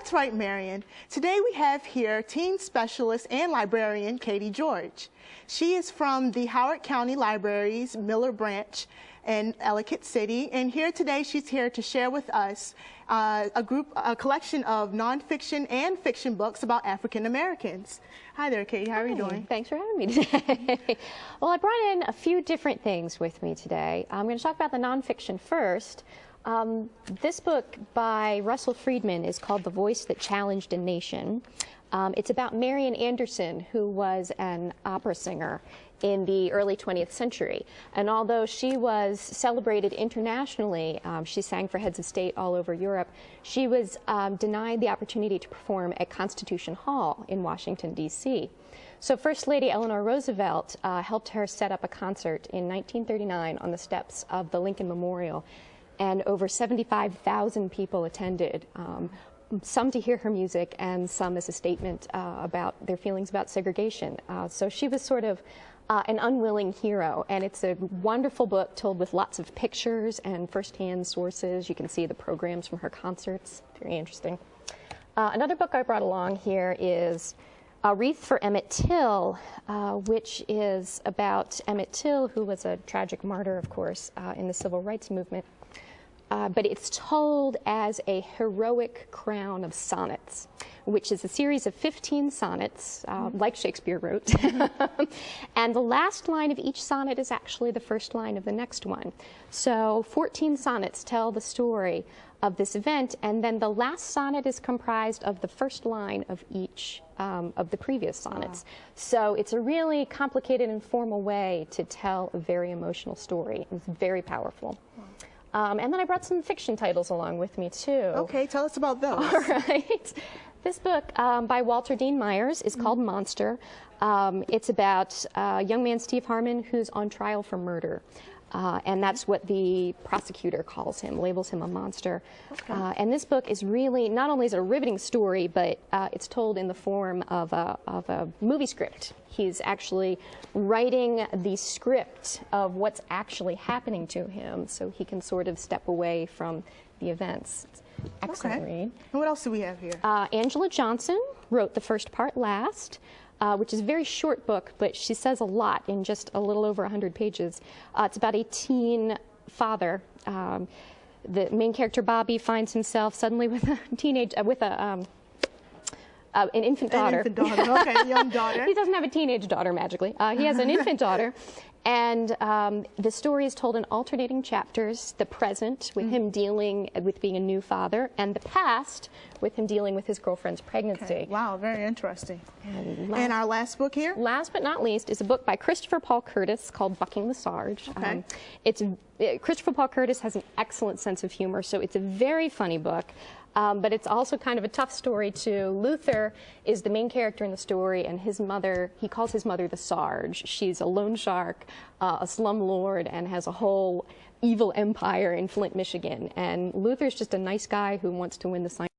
That's right, Marion. Today we have here teen specialist and librarian Katie George. She is from the Howard County Library's Miller Branch in Ellicott City, and here today she's here to share with us a collection of nonfiction and fiction books about African Americans. Hi there, Katie. How are you doing? Thanks for having me today. Well, I brought in a few different things with me today. I'm going to talk about the nonfiction first. This book by Russell Friedman is called The Voice That Challenged a Nation. It's about Marian Anderson, who was an opera singer in the early 20th century. And although she was celebrated internationally, she sang for heads of state all over Europe, she was denied the opportunity to perform at Constitution Hall in Washington, D.C. So First Lady Eleanor Roosevelt helped her set up a concert in 1939 on the steps of the Lincoln Memorial, and over 75,000 people attended. Some to hear her music and some as a statement about their feelings about segregation. So she was sort of an unwilling hero, and it's a wonderful book told with lots of pictures and first-hand sources. You can see the programs from her concerts. Very interesting. Another book I brought along here is A Wreath for Emmett Till, which is about Emmett Till, who was a tragic martyr, of course, in the civil rights movement. But it's told as a heroic crown of sonnets, which is a series of 15 sonnets, like Shakespeare wrote. And the last line of each sonnet is actually the first line of the next one. So 14 sonnets tell the story of this event, and then the last sonnet is comprised of the first line of each of the previous sonnets. Wow. So it's a really complicated and formal way to tell a very emotional story. It's very powerful. Wow. And then I brought some fiction titles along with me, too. Okay, tell us about those. All right. This book by Walter Dean Myers is called Monster. It's about a young man, Steve Harmon, who's on trial for murder. And that's what the prosecutor calls him, labels him a monster. Okay. And this book is really, not only is it a riveting story, but it's told in the form of a movie script. He's actually writing the script of what's actually happening to him, so he can sort of step away from the events. It's an excellent read. And what else do we have here? Angela Johnson wrote the first part last. Which is a very short book, but she says a lot in just a little over 100 pages. It's about a teen father. The main character, Bobby, finds himself suddenly with a an infant daughter. An infant daughter, okay, a young daughter. He doesn't have a teenage daughter, magically. He has an infant daughter. And the story is told in alternating chapters, the present with him dealing with being a new father, and the past with him dealing with his girlfriend's pregnancy. Okay. Wow, very interesting. And our last book here? Last but not least is a book by Christopher Paul Curtis called Bucking the Sarge. Okay. Christopher Paul Curtis has an excellent sense of humor, so it's a very funny book. But it's also kind of a tough story, too. Luther is the main character in the story, and his mother, he calls his mother the Sarge. She's a loan shark, a slum lord, and has a whole evil empire in Flint, Michigan. And Luther's just a nice guy who wants to win the science.